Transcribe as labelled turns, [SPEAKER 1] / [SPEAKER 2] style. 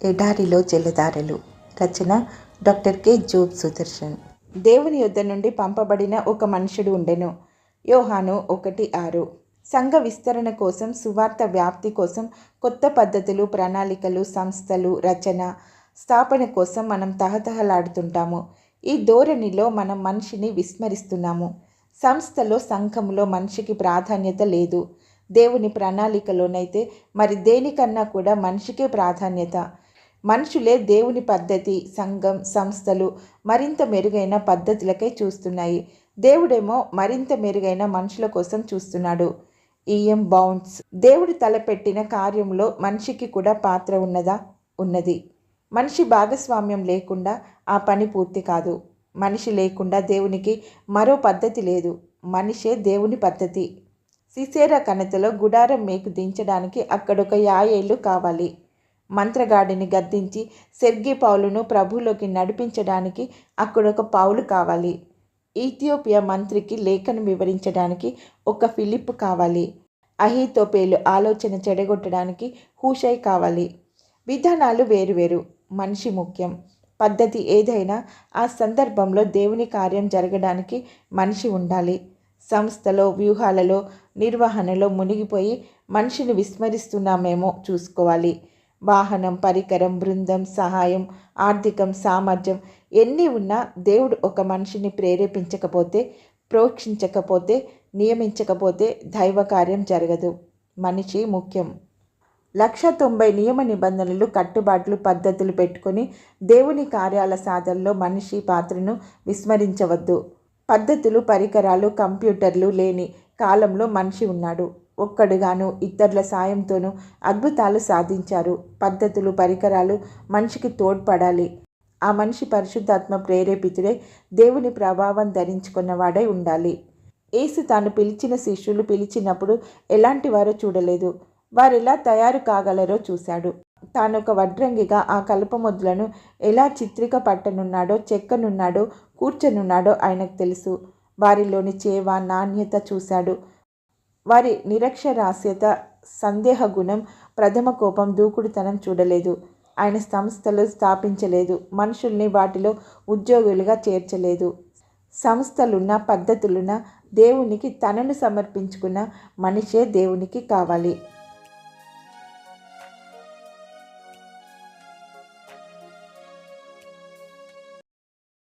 [SPEAKER 1] ఎడారిలో జలధారలు. రచన doctor K. Job Sudarshan. దేవుని యొద్ద నుండి పంపబడిన ఒక మనుషుడు ఉండెను. యోహాను 1:6. సంఘ విస్తరణ కోసం, సువార్త వ్యాప్తి కోసం కొత్త పద్ధతులు, ప్రణాళికలు, సంస్థలు, రచన, స్థాపన కోసం మనం తహతహలాడుతుంటాము. ఈ ధోరణిలో మనం మనిషిని విస్మరిస్తున్నాము. సంస్థలో, సంఘంలో మనిషికి ప్రాధాన్యత లేదు. దేవుని ప్రణాళికలోనైతే మరి దేనికన్నా కూడా మనిషికే ప్రాధాన్యత. మనుషులే దేవుని పద్ధతి, సంఘం, సంస్థలు మరింత మెరుగైన పద్ధతులకై చూస్తున్నాయి. దేవుడేమో మరింత మెరుగైన మనుషుల కోసం చూస్తున్నాడు. EM bounds. దేవుడు తలపెట్టిన కార్యంలో మనిషికి కూడా పాత్ర ఉన్నదా? ఉన్నది. మనిషి భాగస్వామ్యం లేకుండా ఆ పని పూర్తి కాదు. మనిషి లేకుండా దేవునికి మరో పద్ధతి లేదు. మనిషే దేవుని పద్ధతి. సిసేరా కణతలో గుడారం మేకు దించడానికి అక్కడొక యాయేలు కావాలి. మంత్రగాడిని గద్దించి సెర్గీ పౌలును ప్రభువులోకి నడిపించడానికి అక్కడొక పౌలు కావాలి. ఇథియోపియా మంత్రికి లేఖను వివరించడానికి ఒక ఫిలిప్ కావాలి. అహీతోపేలు ఆలోచన చెడగొట్టడానికి హూషై కావాలి. విధానాలు వేరువేరు, మనిషి ముఖ్యం. పద్ధతి ఏదైనా ఆ సందర్భంలో దేవుని కార్యం జరగడానికి మనిషి ఉండాలి. సంస్థలో, వ్యూహాలలో, నిర్వహణలో మునిగిపోయి మనిషిని విస్మరిస్తున్నామేమో చూసుకోవాలి. వాహనం, పరికరం, బృందం, సహాయం, ఆర్థికం, సామర్థ్యం ఎన్ని ఉన్నా దేవుడు ఒక మనిషిని ప్రేరేపించకపోతే, ప్రోక్షించకపోతే, నియమించకపోతే దైవ కార్యం జరగదు. మనిషి ముఖ్యం. 190 నియమ నిబంధనలు, కట్టుబాట్లు, పద్ధతులు పెట్టుకొని దేవుని కార్యాల సాధనలో మనిషి పాత్రను విస్మరించవద్దు. పద్ధతులు, పరికరాలు, కంప్యూటర్లు లేని కాలంలో మనిషి ఉన్నాడు. ఒక్కడుగాను ఇతరుల సాయంతోనూ అద్భుతాలు సాధించారు. పద్ధతులు, పరికరాలు మనిషికి తోడ్పడాలి. ఆ మనిషి పరిశుద్ధాత్మ ప్రేరేపితుడై దేవుని ప్రభావం ధరించుకున్నవాడై ఉండాలి. యేసు తాను పిలిచిన శిష్యులు పిలిచినప్పుడు ఎలాంటి వారో చూడలేదు. వారెలా తయారు కాగలరో చూశాడు. తానొక వడ్రంగిగా ఆ కలపముద్దులను ఎలా చిత్రిక పట్టనున్నాడో, చెక్కనున్నాడో, కూర్చనున్నాడో ఆయనకు తెలుసు. వారిలోని చేవ, నాణ్యత చూశాడు. వారి నిరక్షరాస్యత, సందేహ గుణం, ప్రథమ కోపం, దూకుడుతనం చూడలేదు. ఆయన సంస్థలు స్థాపించలేదు. మనుషుల్ని వాటిలో ఉద్యోగులుగా చేర్చలేదు. సంస్థలున్న, పద్ధతులున్న దేవునికి తనను సమర్పించుకున్న మనిషే దేవునికి కావాలి.